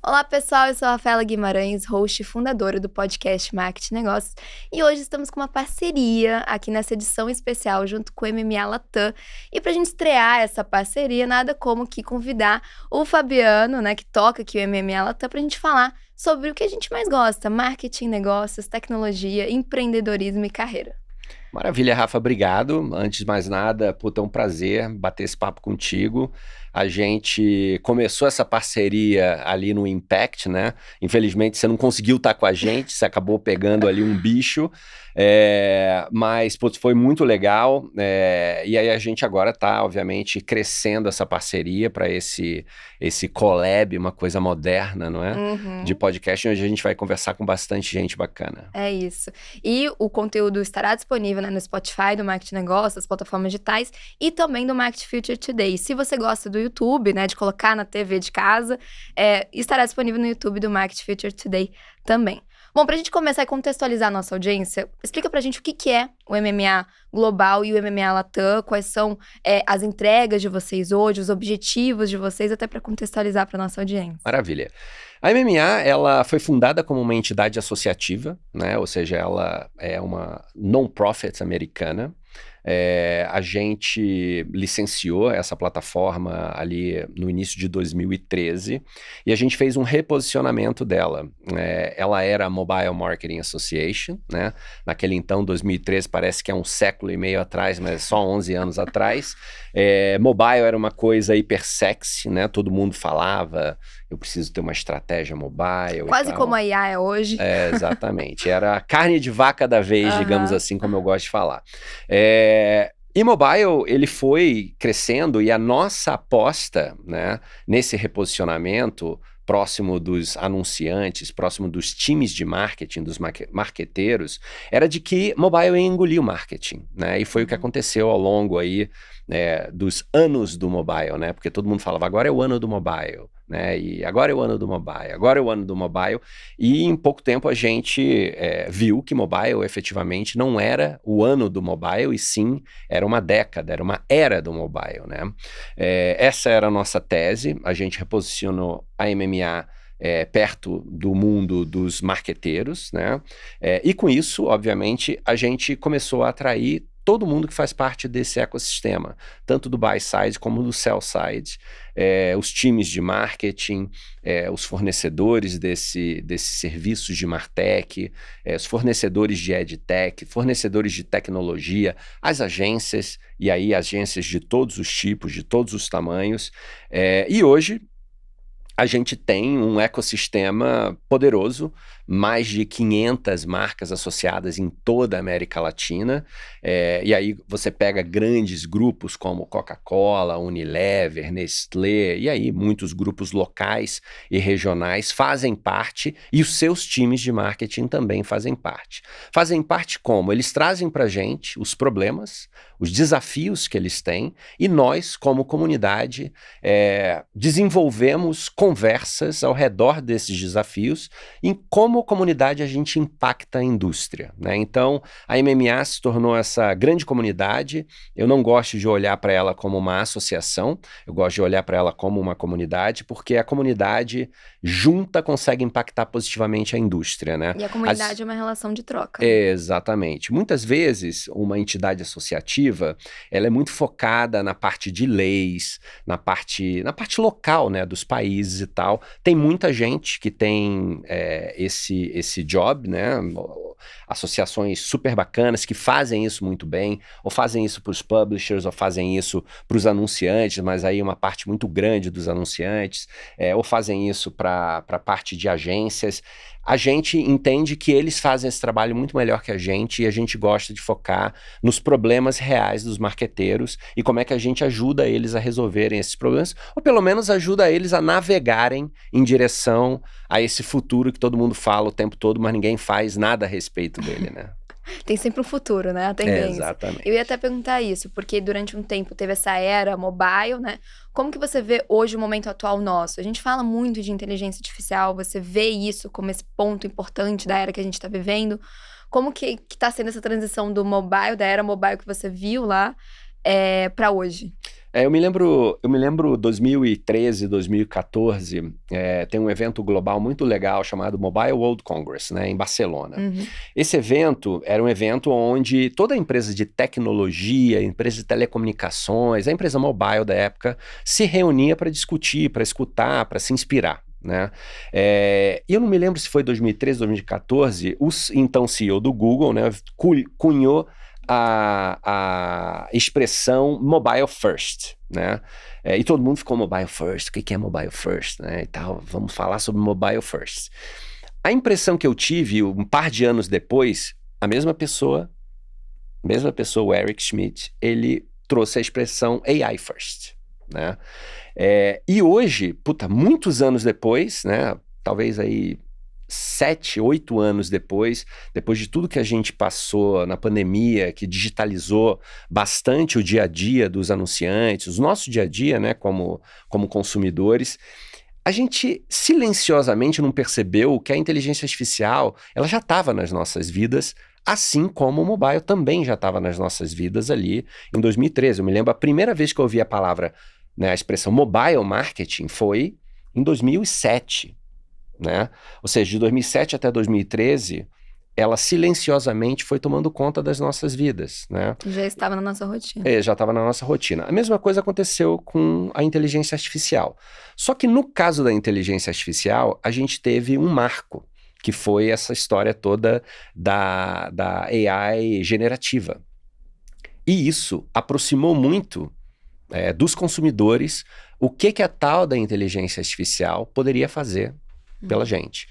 Olá pessoal, eu sou a Rafaela Guimarães, host e fundadora do podcast Marketing Negócios, e hoje estamos com uma parceria aqui nessa edição especial junto com o MMA Latam. E para a gente estrear essa parceria, nada como que convidar o Fabiano, né, que toca aqui o MMA Latam, para a gente falar sobre o que a gente mais gosta: marketing, negócios, tecnologia, empreendedorismo e carreira. Maravilha, Rafa, obrigado. Antes de mais nada, é um prazer bater esse papo contigo. A gente começou essa parceria ali no Impact, né? Infelizmente você não conseguiu estar com a gente, você acabou pegando ali um bicho, mas foi muito legal. E aí a gente agora está, obviamente, crescendo essa parceria para esse collab, uma coisa moderna, não é? Uhum. De podcast, onde a gente vai conversar com bastante gente bacana. É isso. E o conteúdo estará disponível, né, no Spotify do Marketing Negócios, as plataformas digitais, e também do Marketing Future Today. Se você gosta do YouTube, né, de colocar na TV de casa, estará disponível no YouTube do Marketing Future Today também. Bom, pra gente começar a contextualizar a nossa audiência, explica pra gente o que é o MMA Global e o MMA Latam, quais são as entregas de vocês hoje, os objetivos de vocês, até pra contextualizar pra nossa audiência. Maravilha. A MMA, ela foi fundada como uma entidade associativa, né? Ou seja, ela é uma non-profit americana. A gente licenciou essa plataforma ali no início de 2013 e a gente fez um reposicionamento dela. Ela era a Mobile Marketing Association, né? Naquele então, 2013, parece que é um século e meio atrás, mas só 11 anos atrás. Mobile era uma coisa hiper sexy, né? Todo mundo falava, eu preciso ter uma estratégia mobile. Quase como a IA é hoje. Exatamente. Era a carne de vaca da vez, digamos assim, como eu gosto de falar. E mobile, ele foi crescendo e a nossa aposta, né, nesse reposicionamento próximo dos anunciantes, próximo dos times de marketing, dos marqueteiros, era de que mobile ia engolir o marketing, né? E foi o que aconteceu ao longo aí, dos anos do mobile, né? Porque todo mundo falava, agora é o ano do mobile, né? E agora é o ano do mobile, agora é o ano do mobile. E em pouco tempo a gente viu que mobile efetivamente não era o ano do mobile, e sim era uma década, era uma era do mobile, né? Essa era a nossa tese. A gente reposicionou a MMA perto do mundo dos marqueteiros, né? E com isso, obviamente, a gente começou a atrair todo mundo que faz parte desse ecossistema, tanto do buy side como do sell side, os times de marketing, os fornecedores desses serviços de martech, os fornecedores de edtech, fornecedores de tecnologia, as agências, e aí agências de todos os tipos, de todos os tamanhos, e hoje a gente tem um ecossistema poderoso, mais de 500 marcas associadas em toda a América Latina, e aí você pega grandes grupos como Coca-Cola, Unilever, Nestlé, e aí muitos grupos locais e regionais fazem parte, e os seus times de marketing também fazem parte. Fazem parte como? Eles trazem para a gente os problemas, os desafios que eles têm, e nós, como comunidade, desenvolvemos conversas ao redor desses desafios em como comunidade a gente impacta a indústria, né? Então, a MMA se tornou essa grande comunidade. Eu não gosto de olhar para ela como uma associação, eu gosto de olhar para ela como uma comunidade, porque a comunidade junta consegue impactar positivamente a indústria, né? E a comunidade é uma relação de troca. Exatamente. Muitas vezes, uma entidade associativa, ela é muito focada na parte de leis, na parte local, né, dos países e tal. Tem muita gente que tem esse job, né? Associações super bacanas que fazem isso muito bem, ou fazem isso para os publishers, ou fazem isso para os anunciantes, mas aí uma parte muito grande dos anunciantes, ou fazem isso para a parte de agências. A gente entende que eles fazem esse trabalho muito melhor que a gente, e a gente gosta de focar nos problemas reais dos marqueteiros e como é que a gente ajuda eles a resolverem esses problemas, ou pelo menos ajuda eles a navegarem em direção a esse futuro que todo mundo fala o tempo todo, mas ninguém faz nada a respeito dele, né? Tem sempre um futuro, né? A tendência. Exatamente. Eu ia até perguntar isso, porque durante um tempo teve essa era mobile, né? Como que você vê hoje o momento atual nosso? A gente fala muito de inteligência artificial, você vê isso como esse ponto importante da era que a gente está vivendo. Como que tá sendo essa transição do mobile, da era mobile que você viu lá, para hoje? Eu me lembro 2013, 2014, tem um evento global muito legal chamado Mobile World Congress, né, em Barcelona. Uhum. Esse evento era um evento onde toda empresa de tecnologia, empresa de telecomunicações, a empresa mobile da época, se reunia para discutir, para escutar, para se inspirar. Né? E eu não me lembro se foi 2013, 2014, o então CEO do Google, né, cunhou a expressão mobile first, né? E todo mundo ficou mobile first, o que é mobile first, né? E tal, vamos falar sobre mobile first. A impressão que eu tive um par de anos depois, a mesma pessoa, o Eric Schmidt, ele trouxe a expressão AI first, né? E hoje, muitos anos depois, né? Talvez aí 7, 8 anos depois de tudo que a gente passou na pandemia, que digitalizou bastante o dia a dia dos anunciantes, o nosso dia a dia, né, como consumidores, a gente silenciosamente não percebeu que a inteligência artificial, ela já estava nas nossas vidas, assim como o mobile também já estava nas nossas vidas ali em 2013. Eu me lembro a primeira vez que eu ouvi a palavra, né, a expressão mobile marketing foi em 2007. Né? Ou seja, de 2007 até 2013, ela silenciosamente foi tomando conta das nossas vidas. Né? Já estava na nossa rotina. Já estava na nossa rotina. A mesma coisa aconteceu com a inteligência artificial. Só que no caso da inteligência artificial, a gente teve um marco, que foi essa história toda da AI generativa. E isso aproximou muito dos consumidores o que a tal da inteligência artificial poderia fazer pela gente.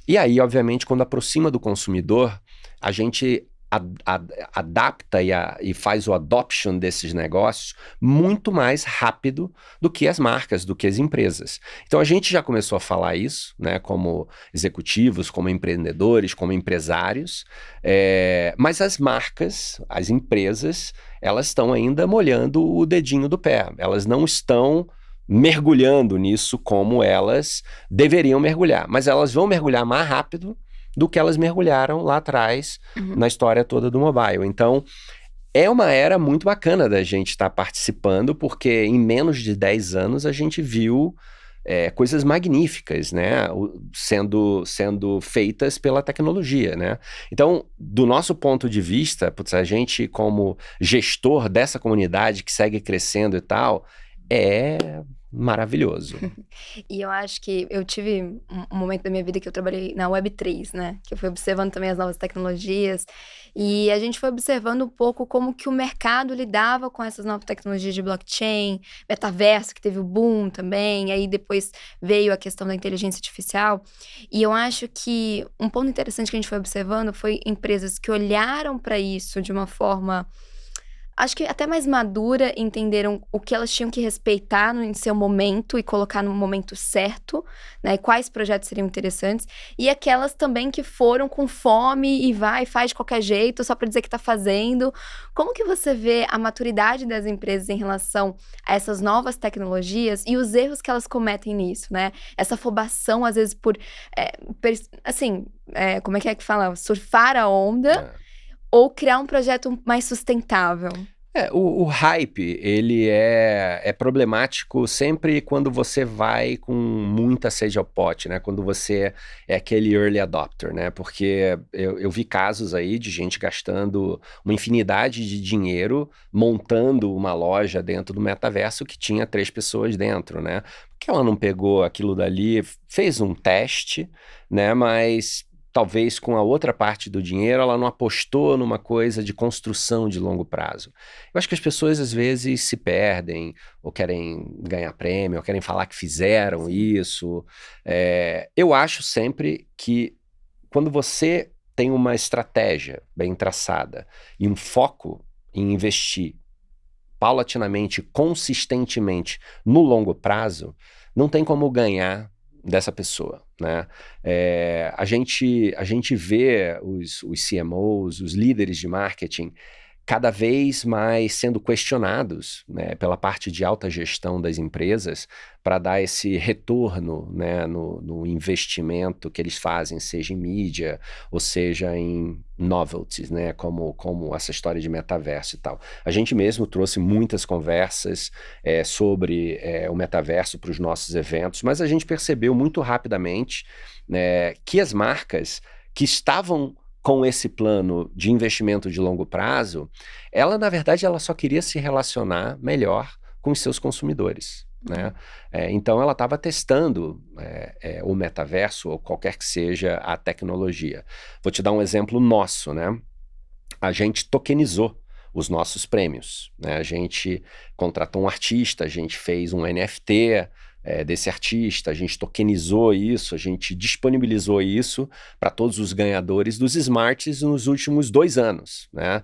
E aí, obviamente, quando aproxima do consumidor, a gente adapta e faz o adoption desses negócios muito mais rápido do que as marcas, do que as empresas. Então, a gente já começou a falar isso, né, como executivos, como empreendedores, como empresários, mas as marcas, as empresas, elas estão ainda molhando o dedinho do pé. Elas não estão mergulhando nisso como elas deveriam mergulhar. Mas elas vão mergulhar mais rápido do que elas mergulharam lá atrás na história toda do mobile. Então, é uma era muito bacana da gente estar participando, porque em menos de 10 anos a gente viu coisas magníficas, né, sendo feitas pela tecnologia, né? Então, do nosso ponto de vista, a gente como gestor dessa comunidade que segue crescendo e tal, é maravilhoso. E eu acho que eu tive um momento da minha vida que eu trabalhei na Web3, né? Que eu fui observando também as novas tecnologias. E a gente foi observando um pouco como que o mercado lidava com essas novas tecnologias de blockchain, metaverso, que teve o boom também. E aí depois veio a questão da inteligência artificial. E eu acho que um ponto interessante que a gente foi observando foi empresas que olharam para isso de uma forma, acho que até mais madura, entenderam o que elas tinham que respeitar em seu momento e colocar no momento certo, né? E quais projetos seriam interessantes. E aquelas também que foram com fome e faz de qualquer jeito, só para dizer que está fazendo. Como que você vê a maturidade das empresas em relação a essas novas tecnologias e os erros que elas cometem nisso, né? Essa afobação, às vezes, por, como é que fala? Surfar a onda. Ou criar um projeto mais sustentável? O hype, ele é problemático sempre quando você vai com muita sede ao pote, né? Quando você é aquele early adopter, né? Porque eu vi casos aí de gente gastando uma infinidade de dinheiro montando uma loja dentro do metaverso que tinha 3 pessoas dentro, né? Porque ela não pegou aquilo dali, fez um teste, né? Mas talvez com a outra parte do dinheiro, ela não apostou numa coisa de construção de longo prazo. Eu acho que as pessoas, às vezes, se perdem, ou querem ganhar prêmio, ou querem falar que fizeram isso. Eu acho sempre que quando você tem uma estratégia bem traçada e um foco em investir paulatinamente, consistentemente, no longo prazo, não tem como ganhar dessa pessoa, né? A gente vê os CMOs, os líderes de marketing, cada vez mais sendo questionados, né, pela parte de alta gestão das empresas para dar esse retorno, né, no investimento que eles fazem, seja em mídia ou seja em novelties, né, como essa história de metaverso e tal. A gente mesmo trouxe muitas conversas sobre o metaverso para os nossos eventos, mas a gente percebeu muito rapidamente, né, que as marcas que estavam com esse plano de investimento de longo prazo, ela, na verdade, ela só queria se relacionar melhor com os seus consumidores, né? Então, ela estava testando o metaverso ou qualquer que seja a tecnologia. Vou te dar um exemplo nosso, né? A gente tokenizou os nossos prêmios, né? A gente contratou um artista, a gente fez um NFT desse artista, a gente tokenizou isso, a gente disponibilizou isso para todos os ganhadores dos Smarts nos últimos 2 anos, né?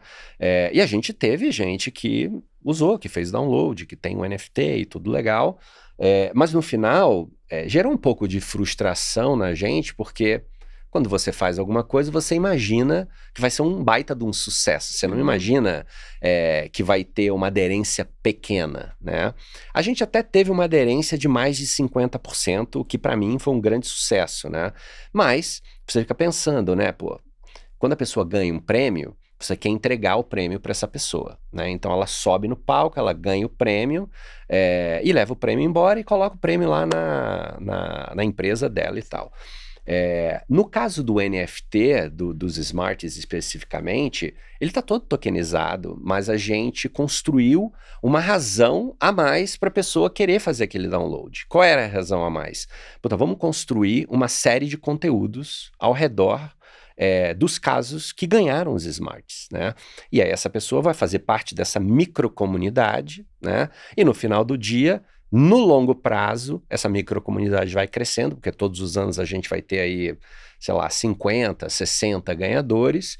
E a gente teve gente que usou, que fez download, que tem um NFT e tudo legal, mas no final gerou um pouco de frustração na gente, porque quando você faz alguma coisa, você imagina que vai ser um baita de um sucesso. Você não imagina que vai ter uma aderência pequena, né? A gente até teve uma aderência de mais de 50%, o que para mim foi um grande sucesso, né? Mas você fica pensando, né, pô, quando a pessoa ganha um prêmio, você quer entregar o prêmio para essa pessoa, né? Então ela sobe no palco, ela ganha o prêmio e leva o prêmio embora e coloca o prêmio lá na empresa dela e tal. No caso do NFT, dos Smarts especificamente, ele está todo tokenizado, mas a gente construiu uma razão a mais para a pessoa querer fazer aquele download. Qual era a razão a mais? Puta, vamos construir uma série de conteúdos ao redor dos casos que ganharam os Smarts, né? E aí essa pessoa vai fazer parte dessa microcomunidade, né? E no final do dia, no longo prazo, essa microcomunidade vai crescendo, porque todos os anos a gente vai ter aí, sei lá, 50, 60 ganhadores.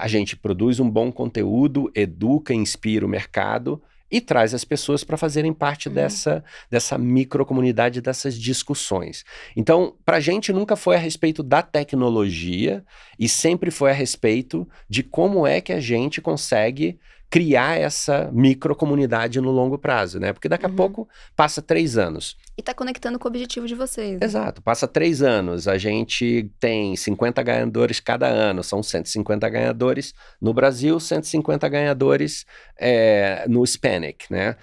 A gente produz um bom conteúdo, educa, inspira o mercado e traz as pessoas para fazerem parte dessa microcomunidade, dessas discussões. Então, para a gente nunca foi a respeito da tecnologia e sempre foi a respeito de como é que a gente consegue criar essa microcomunidade no longo prazo, né? Porque daqui a pouco passa 3 anos. E tá conectando com o objetivo de vocês. Né? Exato, passa 3 anos, a gente tem 50 ganhadores cada ano, são 150 ganhadores no Brasil, 150 ganhadores no Hispanic, né?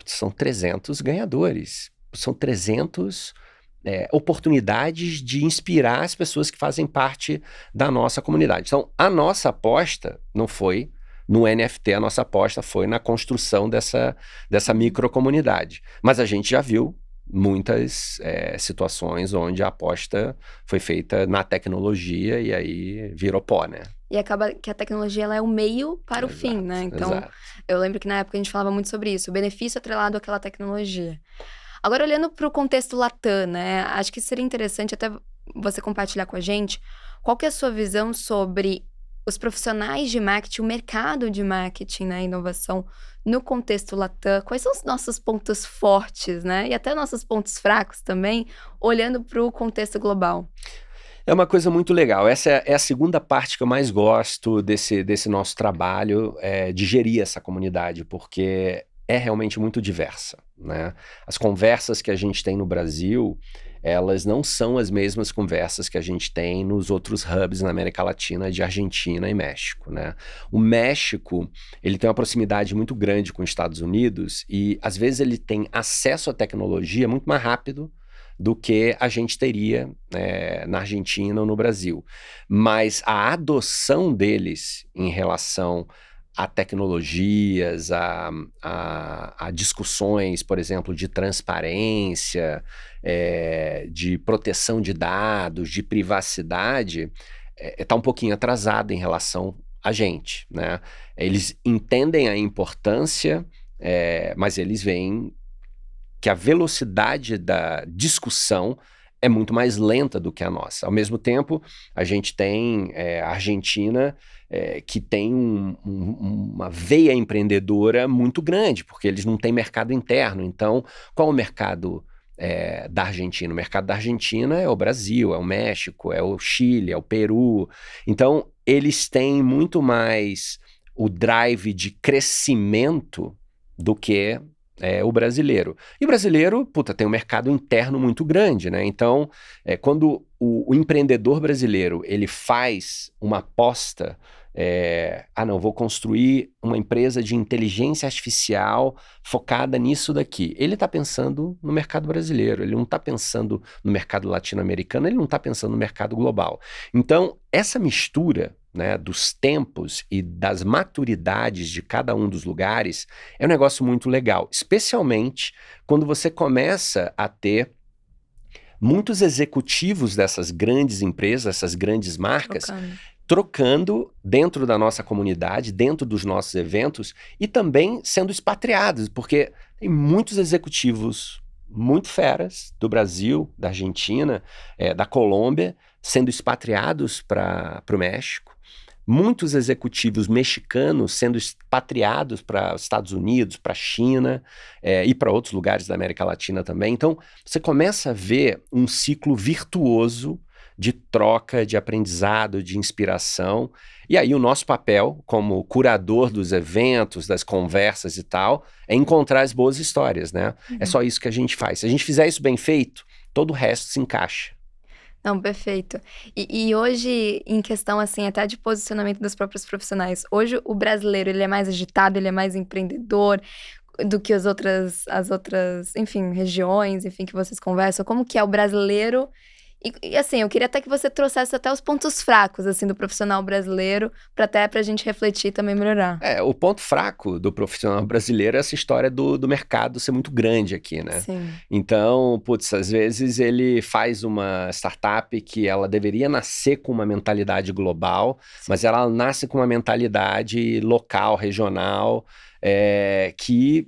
São 300 ganhadores, são 300 oportunidades de inspirar as pessoas que fazem parte da nossa comunidade. Então, a nossa aposta não foi no NFT, a nossa aposta foi na construção dessa microcomunidade. Mas a gente já viu muitas situações onde a aposta foi feita na tecnologia e aí virou pó, né? E acaba que a tecnologia ela é o meio para o fim, né? Então, eu lembro que na época a gente falava muito sobre isso, o benefício atrelado àquela tecnologia. Agora, olhando para o contexto Latam, né? Acho que seria interessante até você compartilhar com a gente qual que é a sua visão sobre os profissionais de marketing, o mercado de marketing, né, inovação no contexto Latam, quais são os nossos pontos fortes, né, e até nossos pontos fracos também, olhando para o contexto global. É uma coisa muito legal. Essa é a segunda parte que eu mais gosto desse nosso trabalho, de gerir essa comunidade, porque é realmente muito diversa, né? As conversas que a gente tem no Brasil, elas não são as mesmas conversas que a gente tem nos outros hubs na América Latina, de Argentina e México, né? O México, ele tem uma proximidade muito grande com os Estados Unidos e, às vezes, ele tem acesso à tecnologia muito mais rápido do que a gente teria na Argentina ou no Brasil. Mas a adoção deles em relação a tecnologias, a discussões, por exemplo, de transparência, de proteção de dados, de privacidade, está um pouquinho atrasado em relação a gente, né? Eles entendem a importância, mas eles veem que a velocidade da discussão é muito mais lenta do que a nossa. Ao mesmo tempo, a gente tem a Argentina, que tem uma veia empreendedora muito grande, porque eles não têm mercado interno. Então, qual é o mercado da Argentina? O mercado da Argentina é o Brasil, é o México, é o Chile, é o Peru. Então, eles têm muito mais o drive de crescimento do que o brasileiro. E o brasileiro, tem um mercado interno muito grande, né? Então, quando o empreendedor brasileiro, ele faz uma aposta, não, vou construir uma empresa de inteligência artificial focada nisso daqui. Ele está pensando no mercado brasileiro, ele não está pensando no mercado latino-americano, ele não está pensando no mercado global. Então, essa mistura, né, dos tempos e das maturidades de cada um dos lugares é um negócio muito legal, especialmente quando você começa a ter muitos executivos dessas grandes empresas, essas grandes marcas, trocando dentro da nossa comunidade, dentro dos nossos eventos e também sendo expatriados, porque tem muitos executivos muito feras do Brasil, da Argentina, da Colômbia, sendo expatriados para o México. Muitos executivos mexicanos sendo expatriados para os Estados Unidos, para a China e para outros lugares da América Latina também. Então, você começa a ver um ciclo virtuoso de troca, de aprendizado, de inspiração. E aí o nosso papel como curador dos eventos, das conversas e tal, é encontrar as boas histórias, né? É só isso que a gente faz. Se a gente fizer isso bem feito, todo o resto se encaixa. Não, perfeito. E hoje, em questão, assim, até de posicionamento dos próprios profissionais, hoje o brasileiro, ele é mais agitado, ele é mais empreendedor do que as outras, enfim, regiões, enfim, que vocês conversam. Como que é o brasileiro? E assim, eu queria até que você trouxesse até os pontos fracos, assim, do profissional brasileiro, pra gente refletir e também melhorar. O ponto fraco do profissional brasileiro é essa história do mercado ser muito grande aqui, né? Sim. Então, às vezes ele faz uma startup que ela deveria nascer com uma mentalidade global, mas ela nasce com uma mentalidade local, regional, que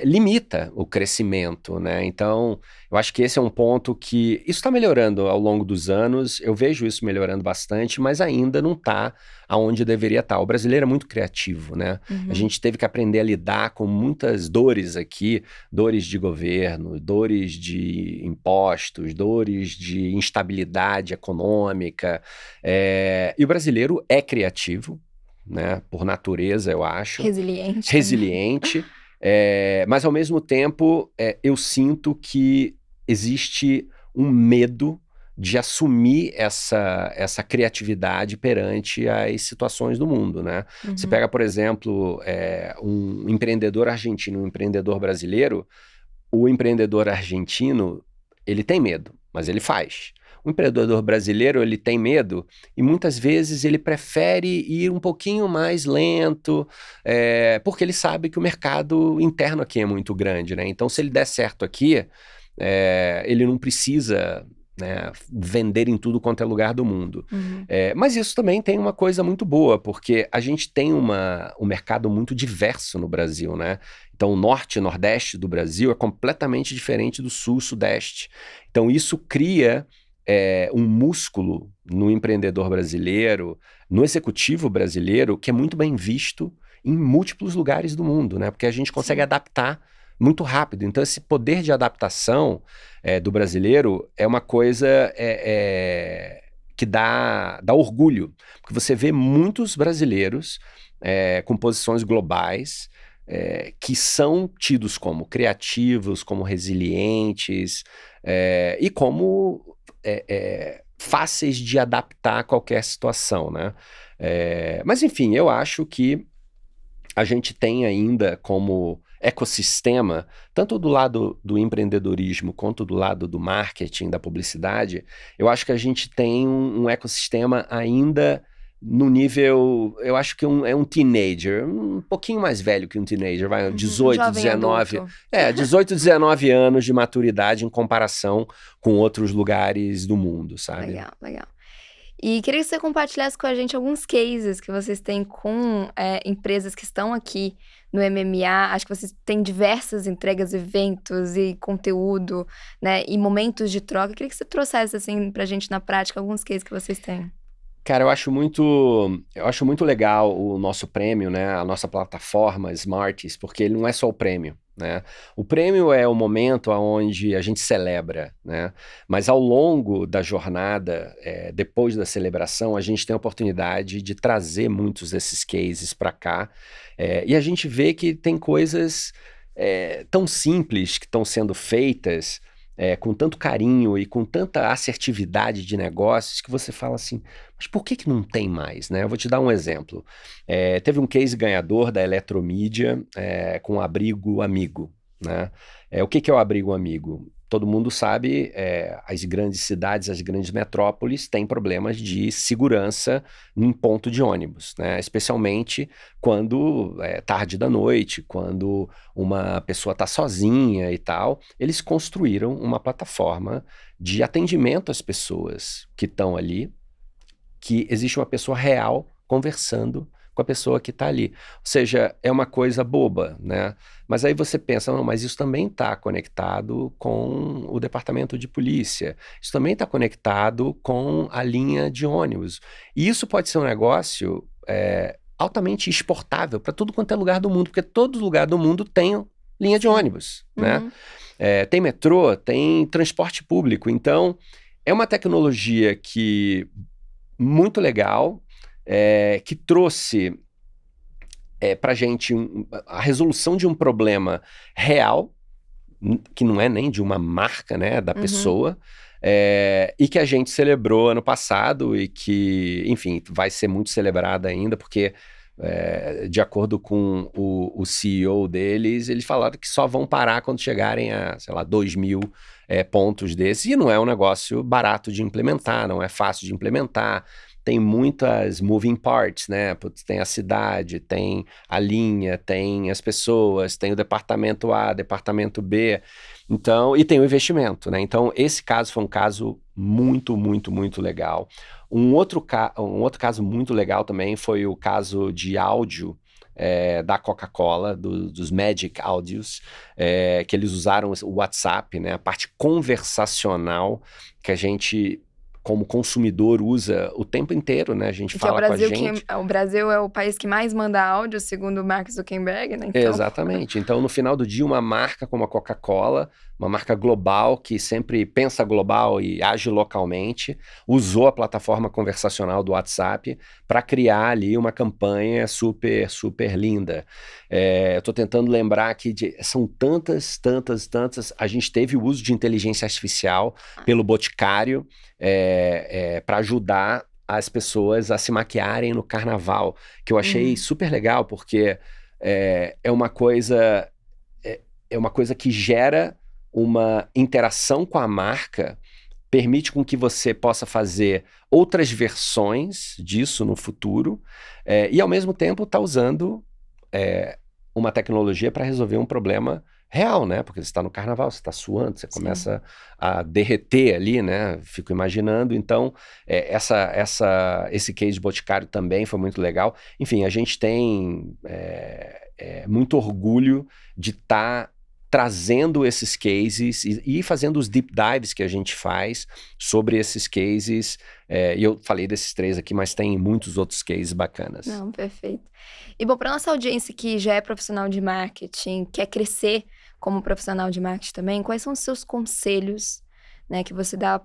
limita o crescimento, né? Então, eu acho que esse é um ponto que isso está melhorando ao longo dos anos, eu vejo isso melhorando bastante, mas ainda não está aonde deveria estar. O brasileiro é muito criativo, né? A gente teve que aprender a lidar com muitas dores aqui, dores de governo, dores de impostos, dores de instabilidade econômica, e o brasileiro é criativo, né? Por natureza, eu acho. Resiliente. Mas ao mesmo tempo eu sinto que existe um medo de assumir essa criatividade perante as situações do mundo, né? Você pega, por exemplo, um empreendedor argentino, um empreendedor brasileiro, o empreendedor argentino, ele tem medo, mas ele faz. O empreendedor brasileiro, ele tem medo e muitas vezes ele prefere ir um pouquinho mais lento, porque ele sabe que o mercado interno aqui é muito grande, né? Então, se ele der certo aqui, ele não precisa, né, vender em tudo quanto é lugar do mundo. Mas isso também tem uma coisa muito boa, porque a gente tem um mercado muito diverso no Brasil, né? Então, o norte e nordeste do Brasil é completamente diferente do sul e sudeste. Então, isso cria um músculo no empreendedor brasileiro, no executivo brasileiro, que é muito bem visto em múltiplos lugares do mundo, né? Porque a gente consegue adaptar muito rápido. Então, esse poder de adaptação do brasileiro é uma coisa que dá orgulho. Porque você vê muitos brasileiros com posições globais que são tidos como criativos, como resilientes e como fáceis de adaptar a qualquer situação, né? Mas, enfim, eu acho que a gente tem ainda como ecossistema, tanto do lado do empreendedorismo quanto do lado do marketing, da publicidade, eu acho que a gente tem um ecossistema ainda no nível, eu acho que é um teenager, um pouquinho mais velho que um teenager, vai, 18, 19, 18, 19 anos de maturidade em comparação com outros lugares do mundo, sabe? Legal. E queria que você compartilhasse com a gente alguns cases que vocês têm com empresas que estão aqui no MMA. Acho que vocês têm diversas entregas, eventos e conteúdo, né, e momentos de troca. Queria que você trouxesse, assim, pra gente na prática alguns cases que vocês têm. Cara, eu acho muito legal o nosso prêmio, né? A nossa plataforma Smarties, porque ele não é só o prêmio, né? O prêmio é o momento onde a gente celebra, né? Mas ao longo da jornada, depois da celebração, a gente tem a oportunidade de trazer muitos desses cases para cá, e a gente vê que tem coisas tão simples que estão sendo feitas com tanto carinho e com tanta assertividade de negócios que você fala assim, mas por que não tem mais, né? Eu vou te dar um exemplo. Teve um case ganhador da Eletromídia com o Abrigo Amigo, né? O que é o Abrigo Amigo? Todo mundo sabe, as grandes cidades, as grandes metrópoles têm problemas de segurança em ponto de ônibus, né? Especialmente quando é tarde da noite, quando uma pessoa está sozinha e tal. Eles construíram uma plataforma de atendimento às pessoas que estão ali, que existe uma pessoa real conversando com a pessoa que está ali. Ou seja, é uma coisa boba, né? Mas aí você pensa, não, mas isso também está conectado com o departamento de polícia, isso também está conectado com a linha de ônibus. E isso pode ser um negócio altamente exportável para tudo quanto é lugar do mundo, porque todo lugar do mundo tem linha de ônibus, né? Tem metrô, tem transporte público. Então, é uma tecnologia que muito legal, que trouxe para a gente a resolução de um problema real, que não é nem de uma marca, né, da pessoa, e que a gente celebrou ano passado e que, enfim, vai ser muito celebrada ainda, porque de acordo com o CEO deles, eles falaram que só vão parar quando chegarem a, sei lá, 2.000 pontos desses, e não é um negócio barato de implementar, não é fácil de implementar. Tem muitas moving parts, né? Tem a cidade, tem a linha, tem as pessoas, tem o departamento A, departamento B, então, e tem o investimento, né? Então, esse caso foi um caso muito, muito, muito legal. Um outro caso muito legal também foi o caso de áudio da Coca-Cola, dos Magic Audios, que eles usaram o WhatsApp, né? A parte conversacional que a gente, como consumidor, usa o tempo inteiro, né? A gente fala com a gente. O Brasil é o país que mais manda áudio, segundo o Mark Zuckerberg, né? Então... Exatamente. Então, no final do dia, uma marca como a Coca-Cola, uma marca global que sempre pensa global e age localmente, usou a plataforma conversacional do WhatsApp para criar ali uma campanha super, super linda. Eu estou tentando lembrar aqui são tantas. A gente teve o uso de inteligência artificial pelo Boticário para ajudar as pessoas a se maquiarem no carnaval, que eu achei super legal, porque é uma coisa que gera uma interação com a marca, permite com que você possa fazer outras versões disso no futuro, e ao mesmo tempo está usando uma tecnologia para resolver um problema real, né? Porque você está no carnaval, você está suando, você começa a derreter ali, né? Fico imaginando. Então, esse case de Boticário também foi muito legal. Enfim, a gente tem muito orgulho de estar trazendo esses cases e fazendo os deep dives que a gente faz sobre esses cases. E eu falei desses 3 aqui, mas tem muitos outros cases bacanas. Não, perfeito. E bom, para nossa audiência que já é profissional de marketing, quer crescer como profissional de marketing também, quais são os seus conselhos, né, que você dá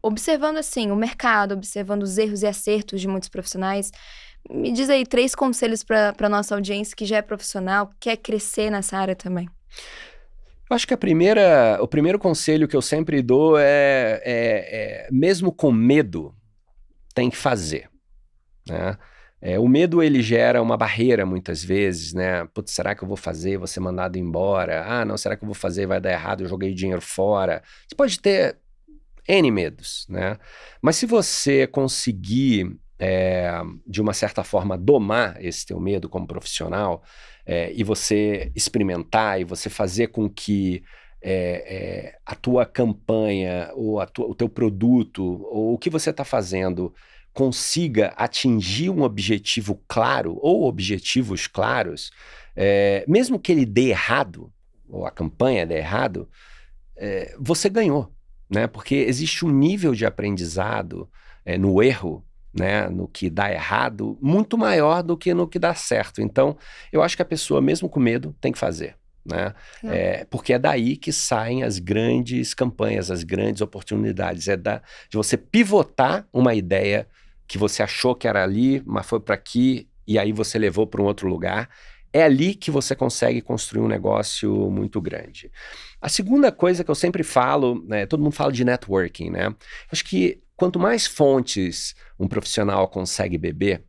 observando assim o mercado, observando os erros e acertos de muitos profissionais? Me diz aí 3 conselhos para nossa audiência que já é profissional, quer crescer nessa área também. Eu acho que o primeiro conselho que eu sempre dou mesmo com medo, tem que fazer, né? O medo, ele gera uma barreira muitas vezes, né? Putz, será que eu vou fazer, vou ser mandado embora? Ah, não, será que eu vou fazer, vai dar errado, eu joguei dinheiro fora. Você pode ter N medos, né? Mas se você conseguir, de uma certa forma, domar esse teu medo como profissional, e você experimentar, e você fazer com que a tua campanha, ou o teu produto, ou o que você está fazendo, consiga atingir um objetivo claro, ou objetivos claros, mesmo que ele dê errado, ou a campanha dê errado, você ganhou, né? Porque existe um nível de aprendizado no erro, né, no que dá errado, muito maior do que no que dá certo. Então, eu acho que a pessoa, mesmo com medo, tem que fazer. né? Porque é daí que saem as grandes campanhas, as grandes oportunidades. De você pivotar uma ideia que você achou que era ali, mas foi para aqui, e aí você levou para um outro lugar. É ali que você consegue construir um negócio muito grande. A segunda coisa que eu sempre falo, né, todo mundo fala de networking, né? Acho que quanto mais fontes um profissional consegue beber,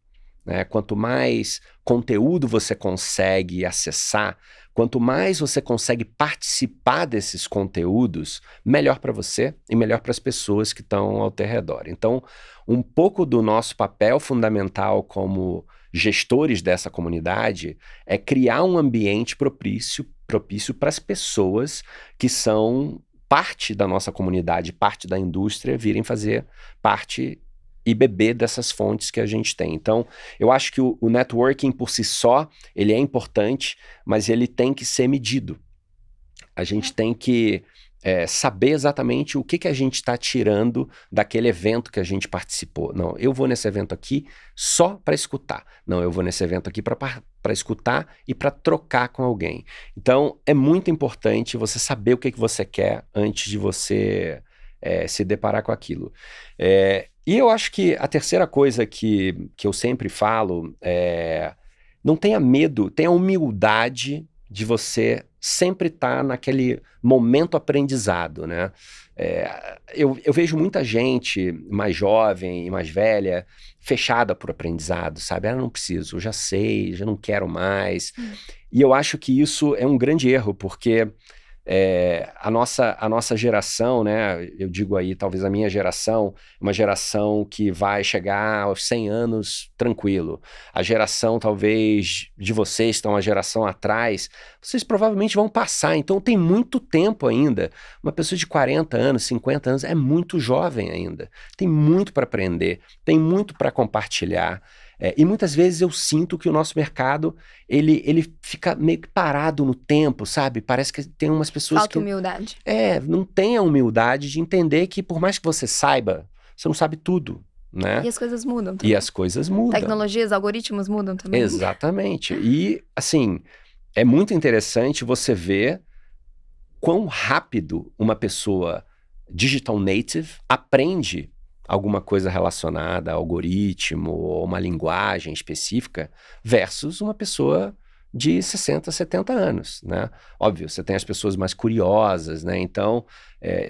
né, quanto mais conteúdo você consegue acessar, quanto mais você consegue participar desses conteúdos, melhor para você e melhor para as pessoas que estão ao teu redor. Então, um pouco do nosso papel fundamental como gestores dessa comunidade é criar um ambiente propício para as pessoas que são parte da nossa comunidade, parte da indústria, virem fazer parte e beber dessas fontes que a gente tem. Então, eu acho que o networking por si só, ele é importante, mas ele tem que ser medido. A gente tem que saber exatamente o que a gente está tirando daquele evento que a gente participou. Não, eu vou nesse evento aqui só para escutar. Não, eu vou nesse evento aqui para escutar e para trocar com alguém. Então, é muito importante você saber o que você quer antes de você se deparar com aquilo. E eu acho que a terceira coisa que eu sempre falo não tenha medo, tenha humildade de você sempre estar naquele momento aprendizado, né? Eu vejo muita gente mais jovem e mais velha fechada por aprendizado, sabe? Não preciso, eu já sei, já não quero mais. E eu acho que isso é um grande erro, porque a nossa geração, né, eu digo aí, talvez a minha geração, uma geração que vai chegar aos 100 anos tranquilo. A geração, talvez, de vocês, estão uma geração atrás, vocês provavelmente vão passar, então tem muito tempo ainda. Uma pessoa de 40 anos, 50 anos, é muito jovem ainda. Tem muito para aprender, tem muito para compartilhar. E muitas vezes eu sinto que o nosso mercado, ele fica meio que parado no tempo, sabe? Parece que tem umas pessoas Falta humildade. não tem a humildade de entender que por mais que você saiba, você não sabe tudo, né? E as coisas mudam também. E as coisas mudam. Tecnologias, algoritmos mudam também. Exatamente. E, assim, é muito interessante você ver quão rápido uma pessoa digital native aprende alguma coisa relacionada a algoritmo ou uma linguagem específica versus uma pessoa de 60, 70 anos, né? Óbvio, você tem as pessoas mais curiosas, né? Então,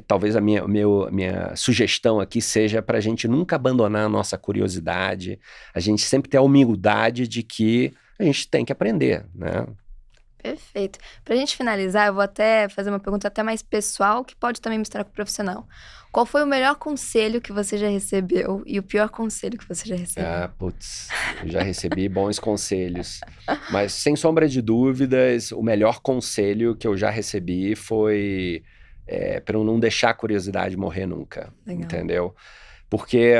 talvez a minha sugestão aqui seja para a gente nunca abandonar a nossa curiosidade, a gente sempre ter a humildade de que a gente tem que aprender, né? Perfeito. Pra gente finalizar, eu vou até fazer uma pergunta até mais pessoal, que pode também misturar com o profissional. Qual foi o melhor conselho que você já recebeu e o pior conselho que você já recebeu? Putz, eu já recebi bons conselhos. Mas, sem sombra de dúvidas, o melhor conselho que eu já recebi foi para eu não deixar a curiosidade morrer nunca. Legal. Entendeu? Porque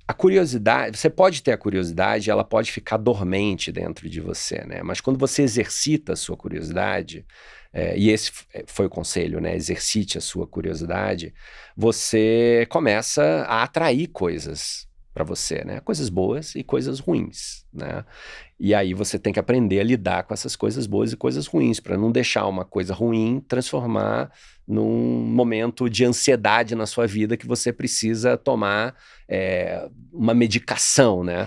a curiosidade, você pode ter a curiosidade, ela pode ficar dormente dentro de você, né? Mas quando você exercita a sua curiosidade, e esse foi o conselho, né? Exercite a sua curiosidade, você começa a atrair coisas para você, né? Coisas boas e coisas ruins, né? E aí você tem que aprender a lidar com essas coisas boas e coisas ruins, para não deixar uma coisa ruim transformar num momento de ansiedade na sua vida que você precisa tomar uma medicação, né?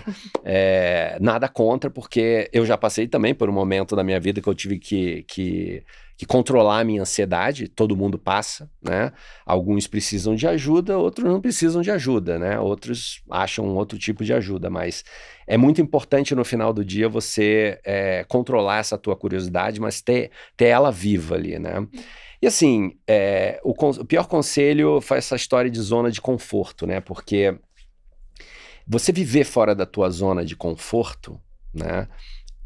Nada contra, porque eu já passei também por um momento da minha vida que eu tive que controlar a minha ansiedade. Todo mundo passa, né? Alguns precisam de ajuda, outros não precisam de ajuda, né? Outros acham um outro tipo de ajuda, mas é muito importante no final do dia você controlar essa tua curiosidade, mas ter ela viva ali, né? E assim, o pior conselho foi essa história de zona de conforto, né? Porque você viver fora da tua zona de conforto, né,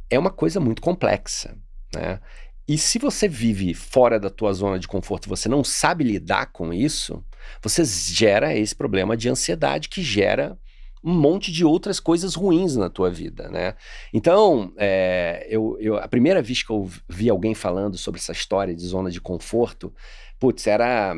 é uma coisa muito complexa, né? E se você vive fora da tua zona de conforto, você não sabe lidar com isso, você gera esse problema de ansiedade que gera um monte de outras coisas ruins na tua vida, né? Então, a primeira vez que eu vi alguém falando sobre essa história de zona de conforto putz, era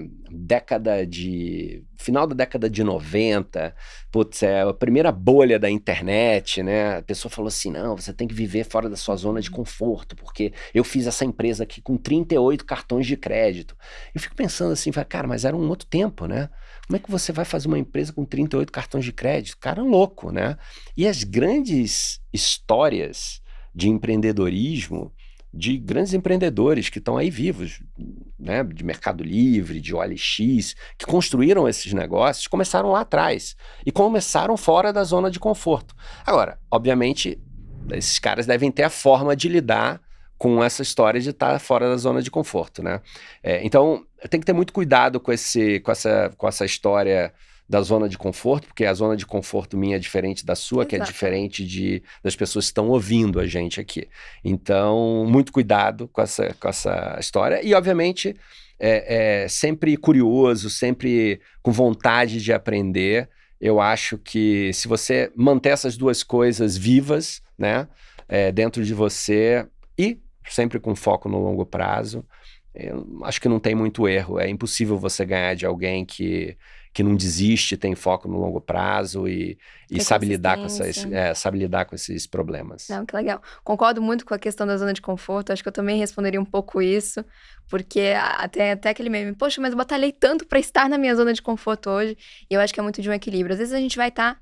final da década de 90, putz, é a primeira bolha da internet, né? A pessoa falou assim, não, você tem que viver fora da sua zona de conforto, porque eu fiz essa empresa aqui com 38 cartões de crédito. Eu fico pensando assim, cara, mas era um outro tempo, né? Como é que você vai fazer uma empresa com 38 cartões de crédito? Cara, louco, né? E as grandes histórias de empreendedorismo, de grandes empreendedores que estão aí vivos, né, de Mercado Livre, de OLX, que construíram esses negócios, começaram lá atrás e começaram fora da zona de conforto. Agora, obviamente, esses caras devem ter a forma de lidar com essa história de estar fora da zona de conforto, né? Então, tem que ter muito cuidado com essa história da zona de conforto, porque a zona de conforto minha é diferente da sua, Exato. que é diferente das pessoas que estão ouvindo a gente aqui. Então, muito cuidado com essa história. E, obviamente, sempre curioso, sempre com vontade de aprender. Eu acho que se você manter essas duas coisas vivas, né, dentro de você e sempre com foco no longo prazo, eu acho que não tem muito erro. É impossível você ganhar de alguém que não desiste, tem foco no longo prazo e sabe lidar com esses problemas. Não, que legal. Concordo muito com a questão da zona de conforto. Acho que eu também responderia um pouco isso, porque até aquele meme, poxa, mas eu batalhei tanto para estar na minha zona de conforto hoje. E eu acho que é muito de um equilíbrio. Às vezes a gente vai estar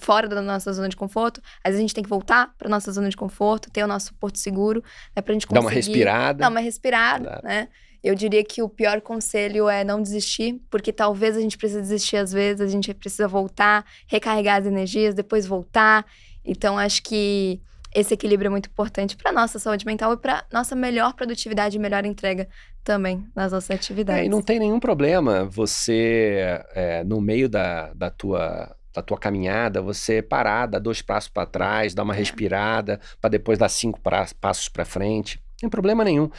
fora da nossa zona de conforto, às vezes a gente tem que voltar para nossa zona de conforto, ter o nosso porto seguro, né, pra gente conseguir dar uma respirada, Exato. Né? Eu diria que o pior conselho é não desistir, porque talvez a gente precise desistir às vezes, a gente precisa voltar, recarregar as energias, depois voltar. Então, acho que esse equilíbrio é muito importante para nossa saúde mental e para nossa melhor produtividade e melhor entrega também nas nossas atividades. E não tem nenhum problema você, no meio da tua caminhada, você parar, dar 2 passos para trás, dar uma respirada, para depois dar 5 passos para frente. Não tem problema nenhum.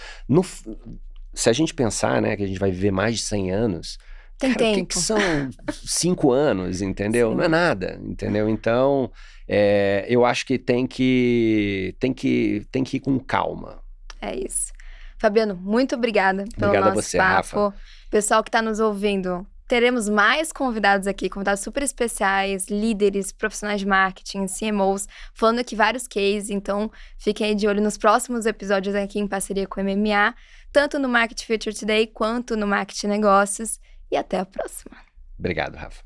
Se a gente pensar, né, que a gente vai viver mais de 100 anos, tem cara, tempo. O que são 5 anos, entendeu? Sim. Não é nada, entendeu? Então, eu acho que tem que ir com calma. É isso. Fabiano, muito obrigada pelo Obrigado nosso a você, papo. Rafa. Pessoal que está nos ouvindo, teremos mais convidados aqui, convidados super especiais, líderes, profissionais de marketing, CMOs, falando aqui vários cases. Então, fiquem aí de olho nos próximos episódios aqui em parceria com o MMA, tanto no Market Future Today quanto no Marketing Negócios. E até a próxima. Obrigado, Rafa.